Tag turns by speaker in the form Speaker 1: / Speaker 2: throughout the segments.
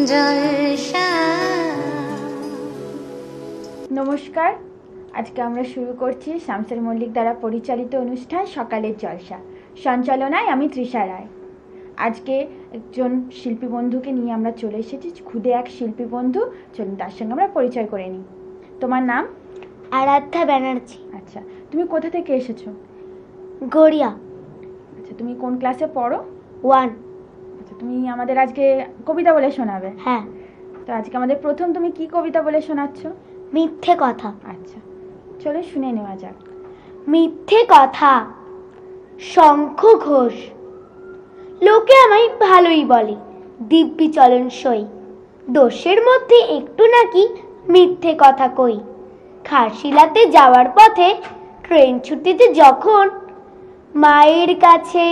Speaker 1: জলসা।
Speaker 2: নমস্কার, আজকে আমরা শুরু করছি শামসের মল্লিক দ্বারা পরিচালিত অনুষ্ঠান সকালের জলসা। সঞ্চালনায় আমি তৃষা রায়। আজকে একজন শিল্পী বন্ধুকে নিয়ে আমরা চলে এসেছি, খুদে এক শিল্পী বন্ধু। চলুন তার সঙ্গে আমরা পরিচয় করে নিই। তোমার নাম?
Speaker 3: আরাধ্যা ব্যানার্জি।
Speaker 2: আচ্ছা, তুমি কোথা থেকে এসেছো?
Speaker 3: গড়িয়া।
Speaker 2: আচ্ছা, তুমি কোন ক্লাসে পড়ো?
Speaker 3: 1।
Speaker 2: আচ্ছা, তুমি আমাদের আজকে কবিতা বলে শোনাবে?
Speaker 3: হ্যাঁ।
Speaker 2: তো আজকে আমাদের প্রথম তুমি কি কবিতা বলে শোনাচ্ছ?
Speaker 3: মিথ্যে কথা।
Speaker 2: আচ্ছা, চলো শুনে নেওয়া যাক।
Speaker 3: মিথ্যে কথা। শঙ্খ ঘোষ। লোকে আমায় ভালোই বলে, দিব্যি চলন সই। দোষের মধ্যে একটু নাকি মিথ্যে কথা কই। খাসিলাতে যাওয়ার পথে ট্রেন ছুটিতে যখন মায়ের কাছে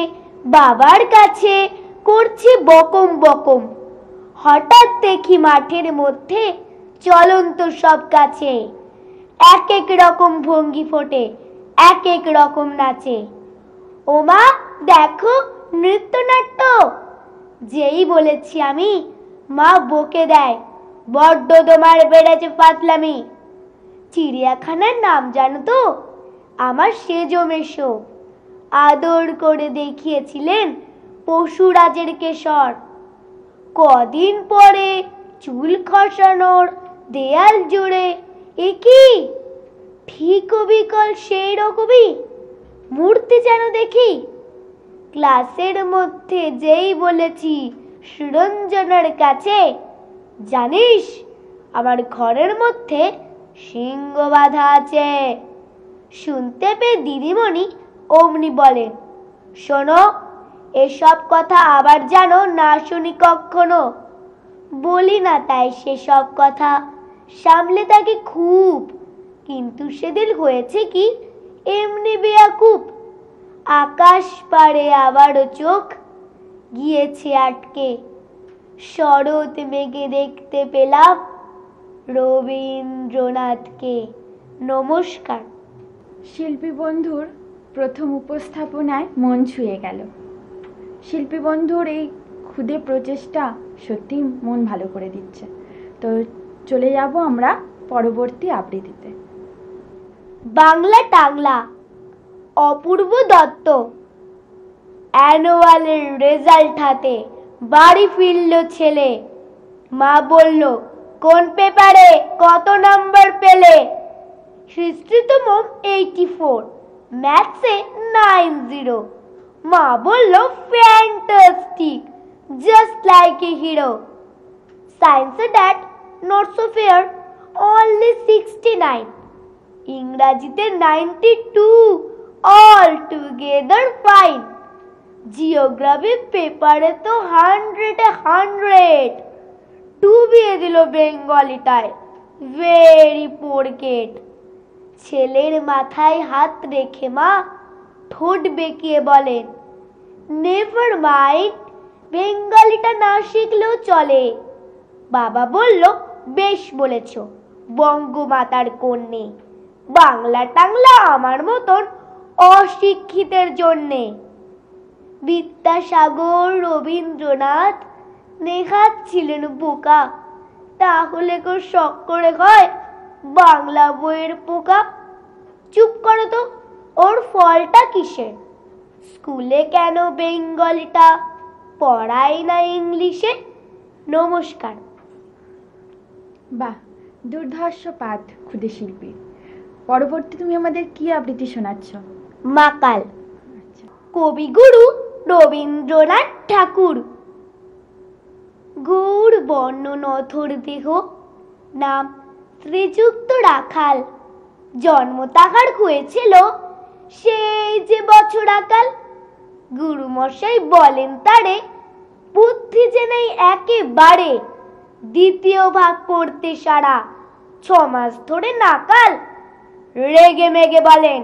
Speaker 3: বাবার কাছে করছে বকম বকম, হঠাৎ দেখি মাঠের মধ্যে চলন্ত সব কাছে এক এক রকম ভঙ্গি ফোটে, এক এক রকম নাচে। ও মা দেখো নৃত্যনাট্য। যেই বলেছি আমি, মা বকে দেয়, বড্ড তোমার বেড়েছে পাতলামি। চিড়িয়াখানার নাম জানো তো? আমার সেজো মেশো আদর করে দেখিয়েছিলেন পশুরাজের কেশর। কদিন পরে চুল খসানোর দেয়াল জুড়ে একই ঠিক বিকল সেই রকমই মূর্তি যেন দেখি। ক্লাসের মধ্যে যেই বলেছি সুরঞ্জনার কাছে, জানিস আমার ঘরের মধ্যে সিংহ বাঁধা আছে। শুনতে পেয়ে দিদিমণি অমনি বলেন, শোনো এসব কথা আবার জানো না শুনি কখনো। বলি না তাই সেসব কথা, সামলে তাকে খুব। কিন্তু সেদিন হয়েছে কি, এমনি বেয়াকুব। আকাশ পারে আবারও চোখ গিয়েছে আটকে। শরৎ মেঘে দেখতে পেলাম রবীন্দ্রনাথকে। নমস্কার।
Speaker 2: শিল্পী বন্ধুর প্রথম উপস্থাপনায় মন ছুঁয়ে গেল। শিল্পী বন্ধুর এই খুদে প্রচেষ্টা সত্যি মন ভালো করে দিচ্ছে। তো চলে যাব আমরা পরবর্তী আবৃত্তিতে।
Speaker 3: বাংলা টাংলা। অপূর্ব দত্ত। অ্যানুয়ালের রেজাল্ট হাতে বাড়ি ফিরল ছেলে। মা বলল, কোন পেপারে কত নাম্বার পেলে? হিস্ট্রিতে 84, ম্যাথসে 90। মা বলল, fantastic, just like a hero. সায়েন্সে dad not so fair, only 69। ইংরাজিতে 92, অল টুগেদার ফাইন। জিওগ্রাফি পেপারে তো 100-এ 100। ডুবিয়ে দিল বেঙ্গলিটায়, ভেরি পোর কেট। ছেলের মাথায় হাত রেখে মা ঠোঁট বেঁকিয়ে বলেন, নেভার মাইন্ড, বেঙ্গলিটা না শিখলেও চলে। বাবা বলল, বেশ বলেছ বঙ্গমাতার কন্যে। বাংলা টাংলা আমার মতন অশিক্ষিতের জন্যে। বিদ্যাসাগর, রবীন্দ্রনাথ নেহাত ছিলেন বোকা, তাহলে কেউ শখ করে হয় বাংলা বইয়ের পোকা। চুপ করো তো, ওর ফলটা কিসের? স্কুলে কেন বেঙ্গলিটা পড়ায় না ইংলিশে? নমস্কার।
Speaker 2: বাহ, দুর্ধর্ষ পাঠ খুদে শিল্পী। পরবর্তী তুমি আমাদের কি আবৃত্তি শোনাচ্ছ?
Speaker 3: মাকাল।
Speaker 2: আচ্ছা,
Speaker 3: কবিগুরু রবীন্দ্রনাথ ঠাকুর। গৌর বর্ণ নথর দেহ, নাম শ্রীযুক্ত রাখাল। জন্ম তাহার হয়েছিল সেই যে বছর আকাল। গুরুমশাই বলেন তারে, বুদ্ধি যে নেই একেবারে। দ্বিতীয় ভাগ পড়তে সারা 6 মাস ধরে নাকাল। রেগে মেগে বলেন,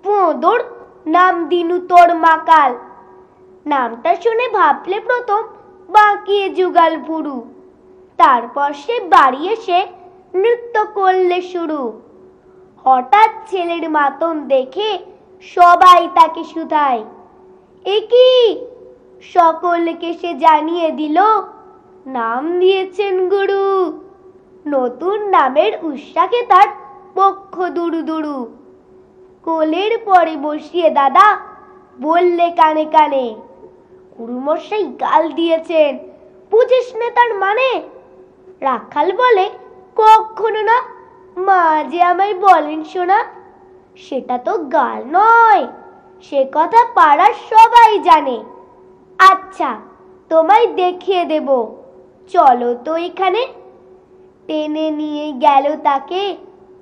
Speaker 3: পোঁদর, নাম দিনু তোর মাকাল। নামটা শুনে ভাবলে প্রথম বাঁকিয়ে যুগাল পুরু। তারপর সে বাড়ি এসে নৃত্য করলে শুরু। হঠাৎ ছেলের মাতন দেখে সবাই তাকে শুধায়। একি সকলকে সে জানিয়ে দিল, নাম দিয়েছেন গুরু। নতুন নামের উৎসাকে তার পক্ষ দুরু দুরু। কোলের পরে বসিয়ে দাদা বললে কানে কানে, গুরুমশাই গাল দিয়েছেন, বুঝিস নে তার মানে? রাখাল বলে, কখনো না, মা যে আমায় বলেন শোনা। সেটা তো গাল নয়, সে কথা পাড়ার সবাই জানে। আচ্ছা, তোমায় দেখিয়ে দেব, চলো তো এখানে। টেনে নিয়ে গেল তাকে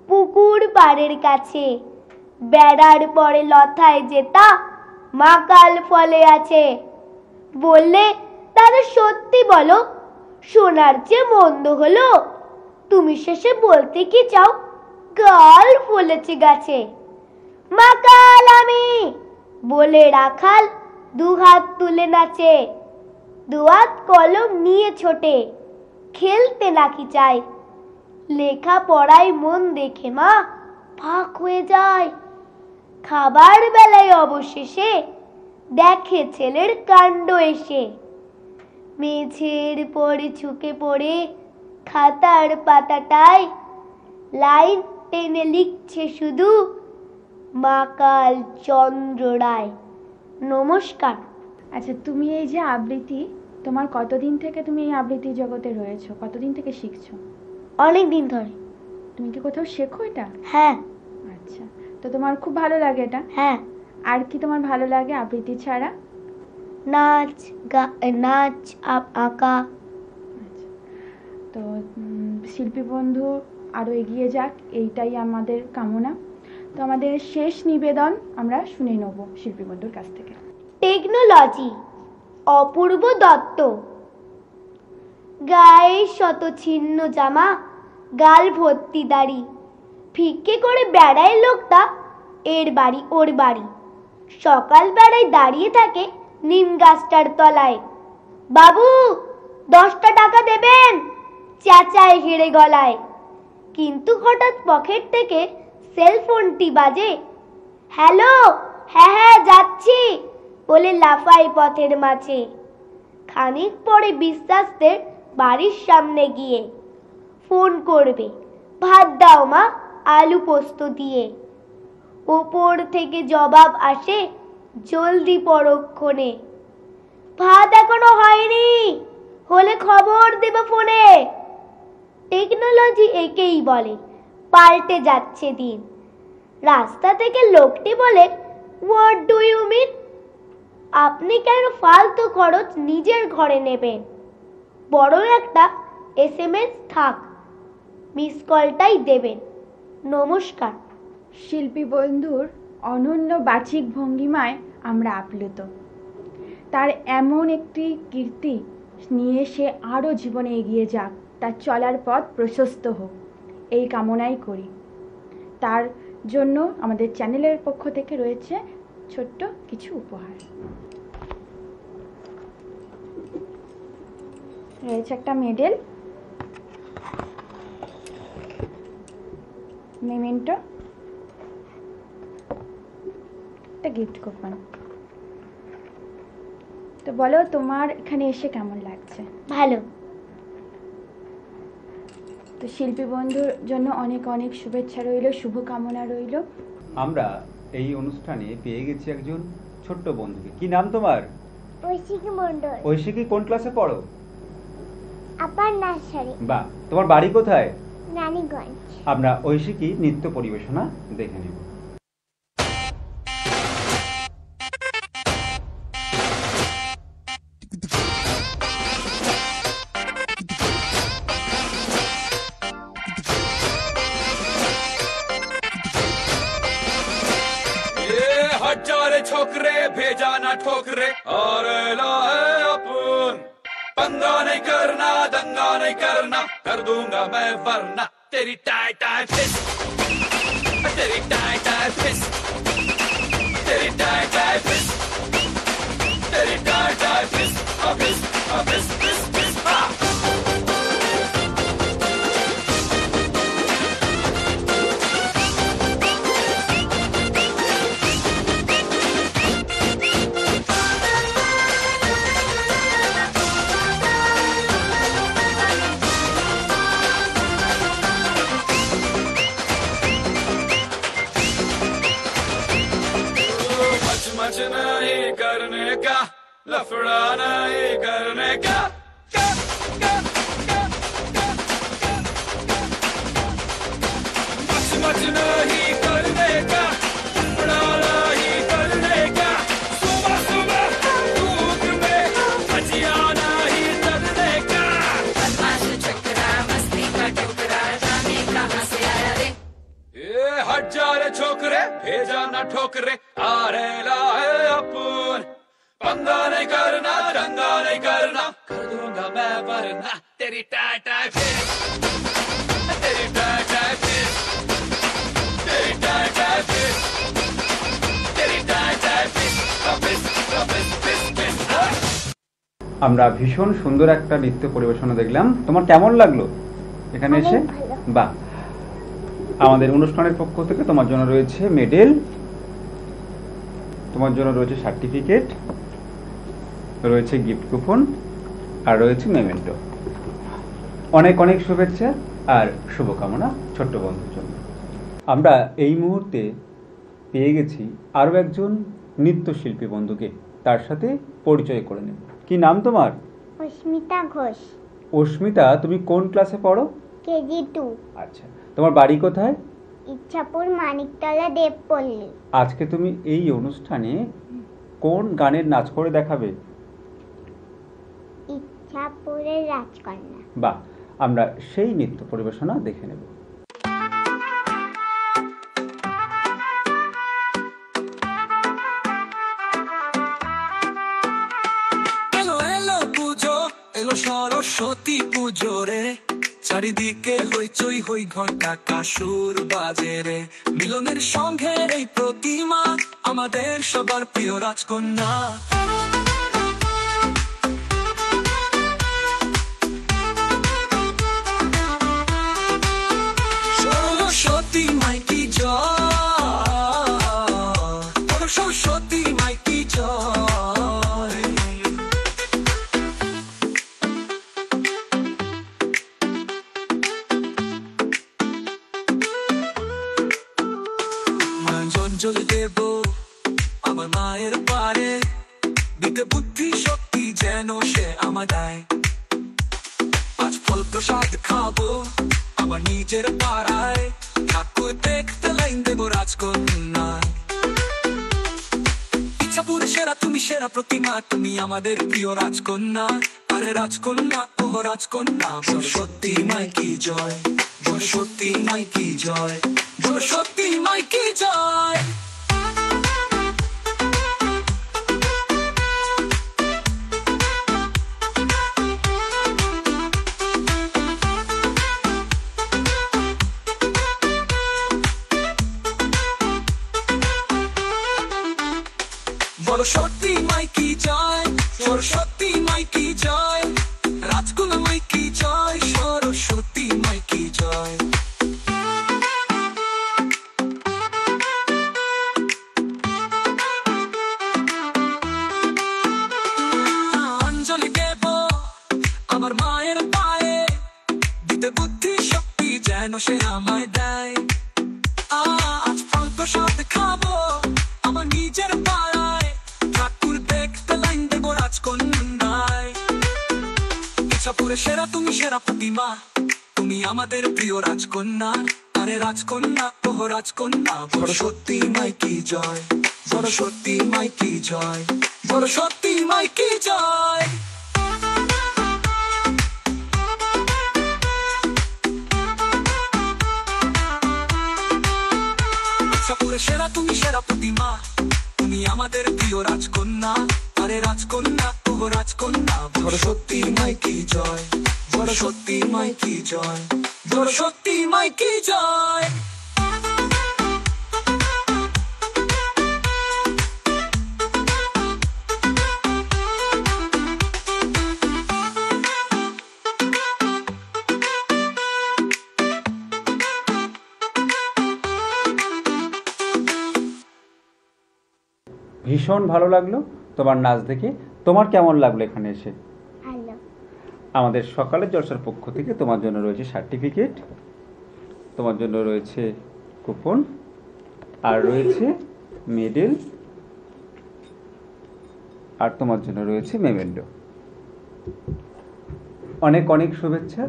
Speaker 3: পুকুর পাড়ের কাছে। বেড়ার পরে লথায় যেতা মাকাল ফলে আছে। বললে, দাদা সত্যি বলো, শোনার চেয়ে মন্দ হলো? তুমি শেষে বলতে কি চাও, গাল ফলেছে গাছে? মাকাল আমি বলে রাখাল দুহাত তুলে নাচে। দুহাত কলম নিয়ে ছোটে, খেলতে নাকি চায়। লেখা পড়ায় মন দেখে মা ফাঁক হয়ে যায়। খাবার বেলায় অবশেষে দেখে ছেলের কাণ্ড এসে। মেঝের পরে ঝুঁকে পড়ে খাতার পাতাটায় লাইন টেনে লিখছে শুধু মাকাল চন্দ্র রায়। নমস্কার।
Speaker 2: আচ্ছা, তুমি এই যে আবৃত্তি, তোমার কতদিন থেকে তুমি এই আবৃত্তি জগতে রয়েছো? কতদিন থেকে শিখছো?
Speaker 3: অনেক দিন ধরে।
Speaker 2: তুমি কি কোথাও শেখো এটা?
Speaker 3: হ্যাঁ।
Speaker 2: আচ্ছা, তো তোমার খুব ভালো লাগে এটা?
Speaker 3: হ্যাঁ।
Speaker 2: আর কি তোমার ভালো লাগে আবৃত্তি ছাড়া?
Speaker 3: নাচ, নাচ, আঁকা।
Speaker 2: আচ্ছা, তো শিল্পী বন্ধু আরও এগিয়ে যাক, এইটাই আমাদের কামনা। তো আমাদের শেষ নিবেদন আমরা শুনে নেব শিল্পী বন্ধুর কাছ থেকে।
Speaker 3: টেকনোলজি, অপূর্ব দত্ত। গায়ে শত ছিন্ন জামা, গাল ভর্তি দাড়ি, ফিকে করে বেড়ায় লোকটা এর বাড়ি ওর বাড়ি। সকাল বেড়ায় দাঁড়িয়ে থাকে নিম গাছটার তলায়। বাবু, 10টা টাকা দেবেন, চেঁচায় হেড়ে গলায়। কিন্তু হঠাৎ পকেট থেকে সেলফোনটি বাজে। হ্যালো, হ্যাঁ হ্যাঁ যাচ্ছি বলে লাফায় পথের মাঝে। খানিক পরে বিশ্বাসদের বাড়ির সামনে গিয়ে ফোন করবে, ভাত দাও মা, আলু পোস্ত দিয়ে। ওপর থেকে জবাব আসে, জলদি পরক্ষণে। ভাত এখনো হয়নি, হলে খবর দেব ফোনে। টেকনোলজি একেই বলে, পাল্টে যাচ্ছে দিন। রাস্তা থেকে লোকটি বলে, হোয়াট ডু ইউ মিন? আপনি কেন ফালতু খরচ নিজের ঘরে নেবেন? বড় একটা SMS থাক, মিস কলটাই দেবেন। নমস্কার।
Speaker 2: শিল্পী বন্ধুর অনন্য বাচিক ভঙ্গিমায় আমরা আপ্লুত। তার এমন একটি কীর্তি নিয়ে সে আরও জীবনে এগিয়ে যাক, তার চলার পথ প্রশস্ত হোক, এই কামনাই করি। তার জন্য আমাদের চ্যানেলের পক্ষ থেকে রয়েছে ছোট্ট কিছু উপহার। রয়েছে একটা মেডেল, মেমেন্টো, একটা গিফট কুপন। তো বলো, তোমার এখানে এসে কেমন লাগছে?
Speaker 3: ভালো।
Speaker 2: তো শিল্পী বন্ধুর জন্য অনেক অনেক শুভেচ্ছা রইল, শুভকামনা রইল।
Speaker 1: আমরা এই অনুষ্ঠানে পেয়ে গেছি একজন ছোট্ট বন্ধুকে। কি নাম তোমার?
Speaker 4: ঐশিকী মণ্ডল,
Speaker 1: ঐশিকী কোন ক্লাসে পড়ো?
Speaker 4: আপার নার্সারি,
Speaker 1: বাহ, তোমার বাড়ি কোথায়?
Speaker 4: রানীগঞ্জ।
Speaker 1: আমরা ঐশিকী নৃত্য পরিবেশনা দেখে নেব।
Speaker 5: छोकरे भेजा ना ठोकरे और लाए अपन। पंगा नहीं करना, दंगा नहीं करना, कर दूंगा मैं वरना। तेरी टाई टाई फिस, तेरी टाई टाई फिस, तेरी टाई टाई फिस, तेरी टाई टाई फिस, फिस फिस फिस फिस। बड़ा नहीं करने का मच नहीं करने का बड़ा नहीं करने का सुबह सुबह धूप में भजिया नहीं करने का
Speaker 6: बदमाश चक्रा मस्ती का टुकड़ा जाने कहाँ से आया रे
Speaker 5: ये हट जा रे छोकरे भेजा ना ठोकरे आ रे लाए अपन पंगा नहीं करना दंगा नहीं करना कर दूंगा मैं वरना तेरी टाटा फिर तेरी टाटा फिर तेरी टाटा फिर तेरी टाटा फिर ऑफिस ऑफिस फिस फिस
Speaker 1: আমরা ভীষণ সুন্দর একটা নৃত্য পরিবেশনা দেখলাম। তোমার কেমন লাগলো এখানে এসে?
Speaker 4: অনেক ভালো।
Speaker 1: বাহ। আমাদের অনুষ্ঠানের পক্ষ থেকে তোমার জন্য রয়েছে মেডেল, তোমার জন্য রয়েছে সার্টিফিকেট, রয়েছে গিফট কুপন, আর রয়েছে মেমেন্টো। অনেক অনেক শুভেচ্ছা আর শুভকামনা ছোট্ট বন্ধুর জন্য। আমরা এই মুহূর্তে পেয়ে গেছি আরও একজন নৃত্যশিল্পী বন্ধুকে, তার সাথে পরিচয় করে নেব। কি নাম তোমার?
Speaker 4: অস্মিতা ঘোষ,
Speaker 1: অস্মিতা, তুমি কোন ক্লাসে পড়ো?
Speaker 4: কেজি 2,
Speaker 1: আচ্ছা, তোমার বাড়ি কোথায়?
Speaker 4: ইচ্ছাপুর মানিকতলা দেবপল্লী।
Speaker 1: আজকে তুমি এই অনুষ্ঠানে কোন গানের নাচ করে দেখাবে?
Speaker 4: ইচ্ছাপুরের রাজকন্যা।
Speaker 1: বাহ, আমরা সেই নৃত্য পরিবেশনা দেখে নেব।
Speaker 7: এলো এলো পুজো, এলো সরস্বতী পুজো রে, চারিদিকে হইচই হই ঘন্টা কাসুর বাজে রে, মিলনের সঙ্গে এই প্রতিমা আমাদের সবার প্রিয় রাজকন্যা। সরস্বতী মাইকি জয়, সরস্বতী মাইকি জয়। জঞ্জলি দেব আমার মায়ের পারে, দিতে বুদ্ধি শক্তি যেন সে আমার দেয়। আজ ফল প্রসাদ খাবো আমার নিজের পাড়ায়, ঠাকুর দেখতে লাইন দেবো রাজকন্যায়। ইচ্ছাপুরে সেরা তুমি, সেরা প্রতিমা তুমি আমাদের প্রিয় রাজকন্যা। আরে রাজকন্যা ও রাজকন্যা, সরস্বতী মাইকি জয়, সরস্বতী মাইকি জয়, সরস্বতী মাইকি জয়। সরস্বতী মাইকি জয়, সরস্বতী মাইকি জয়, রাজকন্যা মাইকি জয়, সরস্বতী মাইকি জয়। অঞ্জলি দেব আমার মায়ের পায়ে, দিতে বুদ্ধি শক্তি যেন সে আমায় দেয়। আজ ফল প্রসাদ খাবো আমার নিজের পাড়ায়, ঠাকুর দেখতে লাইন দেবো রাজকন্যায়। ইচ্ছাপুরে সেরা তুমি, সেরা প্রতিমা তুমি আমাদের প্রিয় রাজকন্যা। আরে রাজকন্যা ও রাজকন্যা, সরস্বতী মাইকি জয়, সরস্বতী মাইকি জয়, সরস্বতী মাইকি জয়। ইচ্ছাপুরে সেরা তুমি, সেরা প্রতিমা তুমি আমাদের প্রিয় রাজকন্যা। আরে রাজকন্যা ও রাজকন্যা, সরস্বতী মাইকি জয়, সরস্বতী মাইকি জয়, সরস্বতী মাইকি জয়।
Speaker 1: ভীষণ ভালো লাগলো তোমার নাচ দেখে। তোমার কেমন লাগলো এখানে এসে?
Speaker 4: ভালো।
Speaker 1: আমাদের সকালের জলসার পক্ষ থেকে তোমার জন্য রয়েছে সার্টিফিকেট, তোমার জন্য রয়েছে কুপন, আর রয়েছে মেডেল, আর তোমার জন্য রয়েছে মেমেন্টো। অনেক অনেক শুভেচ্ছা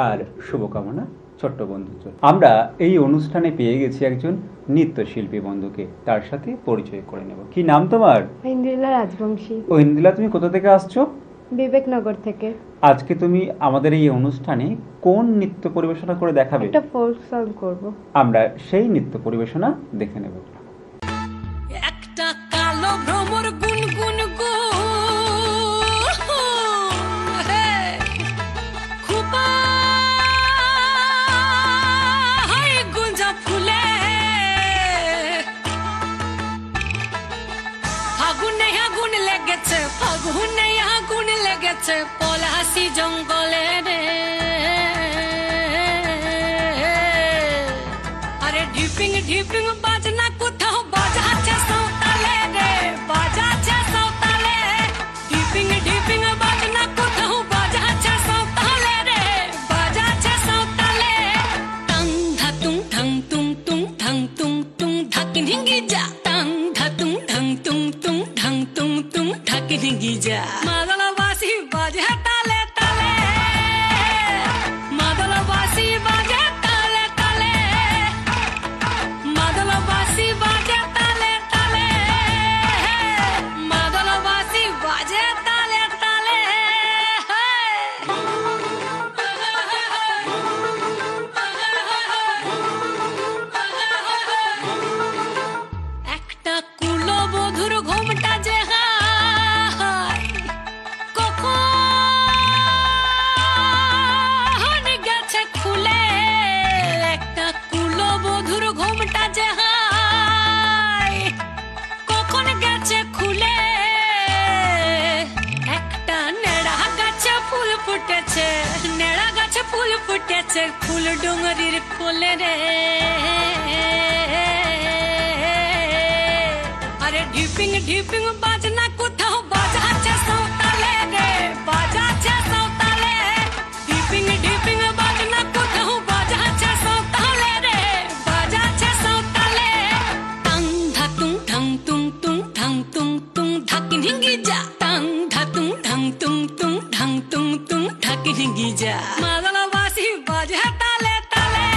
Speaker 1: আর শুভকামনা ছোট্ট বন্ধুর জন্য। আমরা এই অনুষ্ঠানে পেয়ে গেছি একজন নৃত্যশিল্পী বন্ধুকে, তার সাথে পরিচয় করে নেব। কি নাম তোমার?
Speaker 8: ইন্দ্রিলা রাজবংশী।
Speaker 1: ও ইন্দ্রিলা, তুমি কোথা থেকে আসছো?
Speaker 8: বিবেকনগর থেকে।
Speaker 1: আজকে তুমি আমাদের এই অনুষ্ঠানে কোন নৃত্য পরিবেশনা করে দেখাবে?
Speaker 8: একটা ফোক সং করব।
Speaker 1: আমরা সেই নৃত্য পরিবেশনা দেখে নেব।
Speaker 6: একটা কালো ভ্রমর গুনগুন গো খুবা হয় গুঞ্জা ফুলে ফাগুনে আগুন লেগেছে, ফাগুনে আগুন লেগেছে পলাশি জঙ্গলে রে। আরে ঢিপিং ঢিপিং বাজনা কোথাও বাজাচ্ছে সাঁওতালে রে, বাজাচ্ছে সাঁওতালে। ঢিপিং ঢিপিং বাজনা কোথাও বাজাচ্ছে সাঁওতালে রে, বাজাচ্ছে সাঁওতালে। টাং ধাতুং ঠাং তুং তুং ঠাং তুং তুং ধাকিন হিঙ্গি যা, টাং ধাতুং ঠাং তুং তুং ঠাং তুং তুং ধাকিন হিঙ্গি যা। মাদলবাসী বাজে তালে তালে, মাদলবাসী বাজে তালে তালে, মাদলবাসী বাজে তালে তালে, মাদলবাসী বাজে তালে তালে। একটা কুলবধূর ঘোমটা যে হায় কখন গেছে খুলে, একটা কুলবধূর ঘোমটা যে হায় কখন গেছে খুলে। একটা নেড়া গাছে ফুল ফুটেছে, নেড়া গাছে ফুল ফুটেছে ফুল ডুঙরির কোলে রে। আরে ঢিপিং ঢিপিং বাজনা কোথাও বাজাচ্ছে সাঁওতালে রে, বাজাচ্ছে সাঁওতালে। ঢিপিং ঢিপিং বাজনা কোথাও বাজাচ্ছে সাঁওতালে রে, বাজাচ্ছে সাঁওতালে। টাং ধাতুং ঠাং তুং তুং ঠাং তুং তুং ধাকিন হিঙ্গি যা, টাং ধাতুং ঠাং তুং তুং ঠাং তুং তুং ধাকিন হিঙ্গি যা। মাদলবাসী বাজে তালে তালে,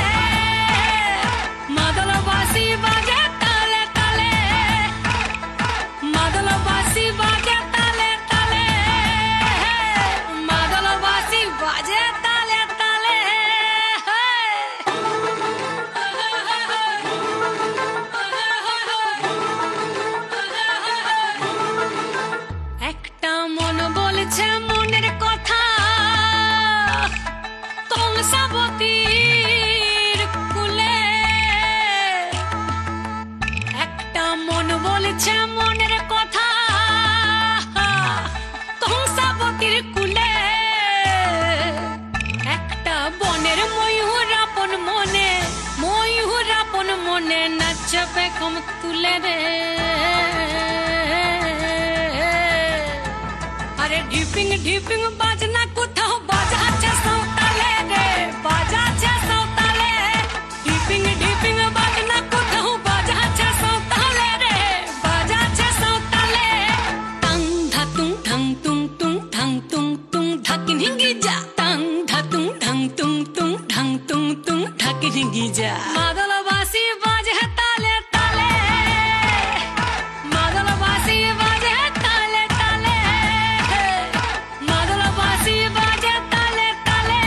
Speaker 6: মাদলবাসী বাজে তালে তালে, মাদলবাসী বাজে তালে তালে, মাদলবাসী বাজে তালে তালে। একটা মন বলছে মনের কথা কংসাবতীর কুলে, একটা মন বলছে মনের কথা কংসাবতীর কুলে। একটা বনের ময়ূর আপন মনে, ময়ূর আপন মনে নাচবে কম তুলে রে। আরে ঢিপিং ঢিপিং বাজনা কোথাও বাজাচ্ছে সাঁওতালে রে, বাজাচ্ছে সাঁওতালে। ঢিপিং ঢিপিং বাজনা কোথাও বাজাচ্ছে সাঁওতালে রে, বাজাচ্ছে সাঁওতালে। টাং ধাতুং ঠাং তুং তুং ঠাং তুং তুং ধাকিন হিঙ্গি যা, টাং ধাতুং ঠাং তুং তুং ঠাং তুং তুং ধাকিন হিঙ্গি যা। মাদলবাসী বাজে তালে তালে, মাদলবাসী বাজে তালে তালে, মাদলবাসী বাজে তালে তালে,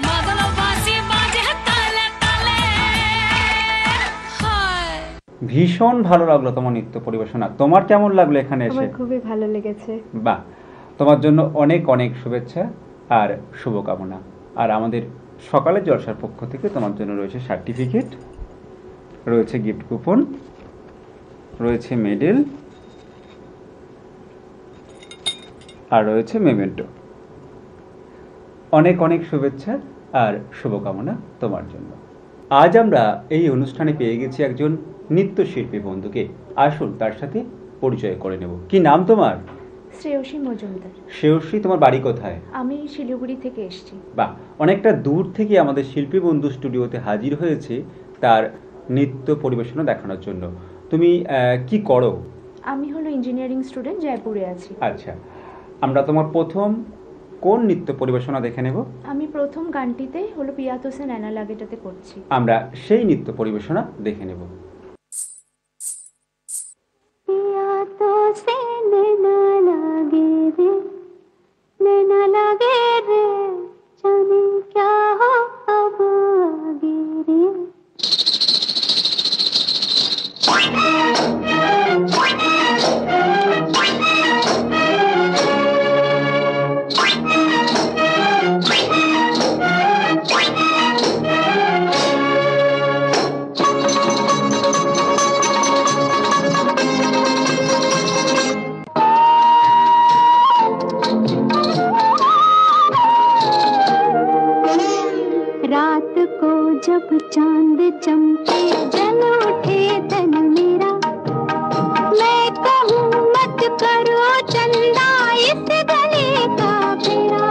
Speaker 6: মাদলবাসী বাজে তালে তালে। হায়
Speaker 1: ভীষণ ভালো লাগলো তোমার নৃত্য পরিবেশনা। তোমার কেমন লাগলো এখানে এসে?
Speaker 8: আমার খুবই ভালো লেগেছে।
Speaker 1: বাহ, তোমার জন্য অনেক অনেক শুভেচ্ছা আর শুভকামনা। আর আমাদের সকালের জলসার পক্ষ থেকে তোমার জন্য রয়েছে সার্টিফিকেট, রয়েছে গিফট কুপন, রয়েছে মেডেল আর রয়েছে মেমেন্টো। অনেক অনেক শুভেচ্ছা আর শুভকামনা তোমার জন্য। আজ আমরা এই অনুষ্ঠানে পেয়ে গেছি একজন নৃত্যশিল্পী বন্ধুকে। আসুন তার সাথে পরিচয় করে নেব। কি নাম তোমার?
Speaker 8: শ্রেয়সী মজুমদার।
Speaker 1: শ্রেয়সী, তোমার বাড়ি কোথায়?
Speaker 8: আমি শিলিগুড়ি থেকে এসেছি।
Speaker 1: বাহ, অনেকটা দূর থেকে আমাদের শিল্পী বন্ধু স্টুডিওতে হাজির হয়েছে তার নৃত্য পরিবেশনা দেখানোর জন্য। তুমি কি করো?
Speaker 8: আমি হলো ইঞ্জিনিয়ারিং স্টুডেন্ট, জয়পুরে আছি।
Speaker 1: আচ্ছা, আমরা তোমার প্রথম কোন নৃত্য পরিবেশনা দেখে নেব?
Speaker 8: আমি প্রথম গানটিতে হলো পিয়া তো সে নैना লাগেটাতে করছি।
Speaker 1: আমরা সেই নৃত্য পরিবেশনা দেখে নেব।
Speaker 3: पिया तो से नैना लागे रे, नैना लागे रे, जाने क्या हो अब आगे रे। रात को जब चांद चमके जल उठे तन मेरा, मैं कहूँ मत करो चंदा इस गले का फेरा।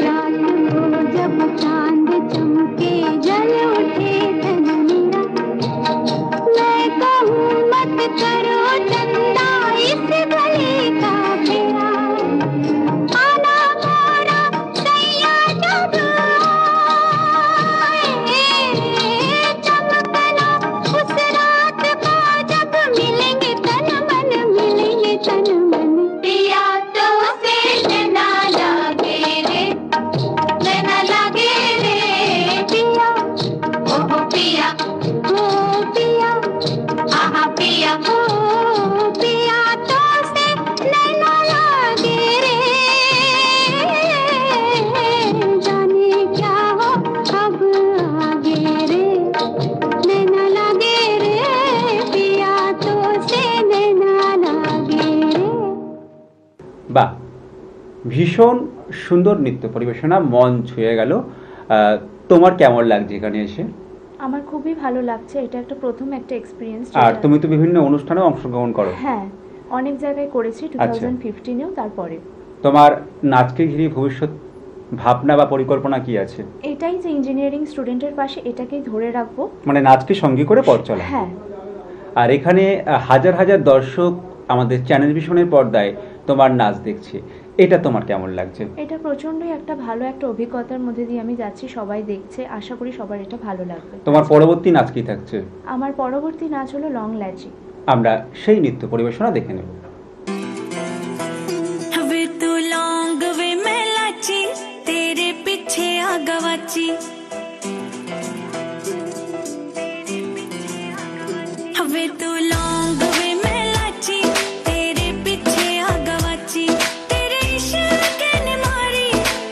Speaker 3: रात को जब चांद चमके जल उठे तन मेरा, मैं कहूँ मत करो चंदा इस गले का फेरा।
Speaker 1: বাহ, ভীষণ সুন্দর নৃত্য পরিবেশনা, মন ছুঁয়ে গেল। তোমার কেমন লাগছে এখানে এসে?
Speaker 8: আমার খুবই ভালো লাগছে, এটা একটা প্রথম একটা এক্সপিরিয়েন্স।
Speaker 1: আর তুমি তো বিভিন্ন অনুষ্ঠানেও অংশগ্রহণ করো।
Speaker 8: হ্যাঁ, অনেক জায়গায় করেছি,
Speaker 1: আচ্ছা।
Speaker 8: 2015-এও। তারপরে
Speaker 1: তোমার নাচকে ঘিরে ভবিষ্যৎ ভাবনা বা পরিকল্পনা কি আছে?
Speaker 8: এটাই যে ইঞ্জিনিয়ারিং স্টুডেন্টের পাশে এটাকেই ধরে রাখবো,
Speaker 1: মানে নাচকে সঙ্গী করে পথ চলা।
Speaker 8: হ্যাঁ।
Speaker 1: আর এখানে হাজার হাজার দর্শক আমাদের চ্যানেল ভিশনের পর্দায় তোমার নাচ দেখছে, এটা তোমার কেমন লাগছে?
Speaker 8: এটা প্রচন্ডই একটা ভালো একটা অভিজ্ঞতার মধ্যে দিয়ে আমি যাচ্ছি, সবাই দেখছে, আশা করি সবার এটা ভালো লাগবে।
Speaker 1: তোমার পরবর্তী নাচ কি থাকছে?
Speaker 8: আমার পরবর্তী নাচ হলো লং ল্যাচি।
Speaker 1: আমরা সেই নৃত্য পরিবেশনা দেখে নেব।
Speaker 6: वे तू लौंग वे मैं लाची, तेरे पीछे आ गवाची। वे तू लौंग वे मैं लाची, तेरे पीछे आ गवाची। तेरे इश्क ने मारी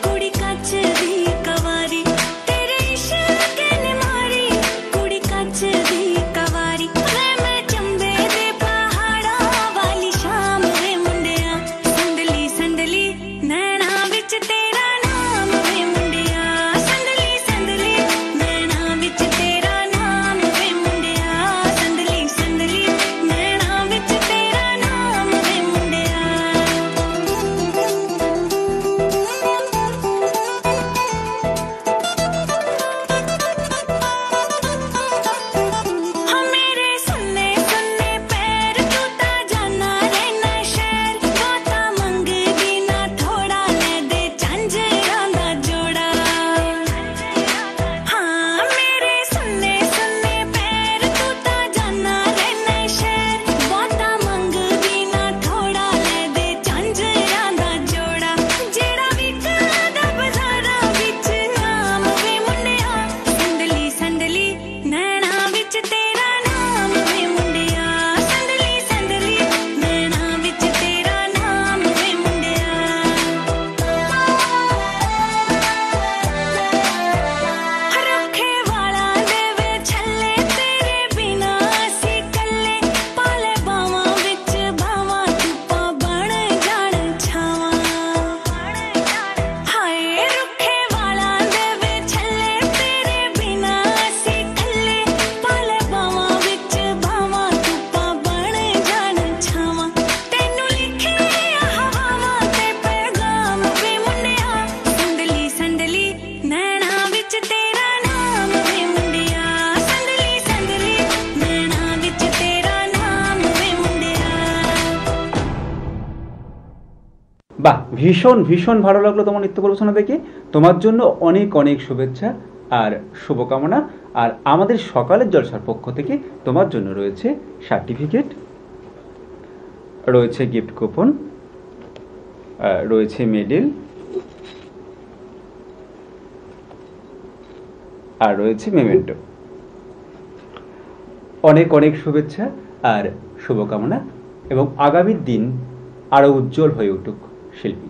Speaker 6: कुड़ी कच दी कवारी, तेरे इश्क ने मारी कुड़ी कच दी कवारी। वे मैं चंबे दे पहाड़ा वाली शान
Speaker 1: বাহ, ভীষণ ভীষণ ভালো লাগলো তোমার নৃত্য পরিবেশনা দেখে। তোমার জন্য অনেক অনেক শুভেচ্ছা আর শুভকামনা। আর আমাদের সকালের জলসার পক্ষ থেকে তোমার জন্য রয়েছে সার্টিফিকেট, রয়েছে গিফট কুপন, রয়েছে মেডেল, আর রয়েছে মেমেন্টো। অনেক অনেক শুভেচ্ছা আর শুভকামনা, এবং আগামী দিন আরো উজ্জ্বল হয়ে উঠুক শিল্পী।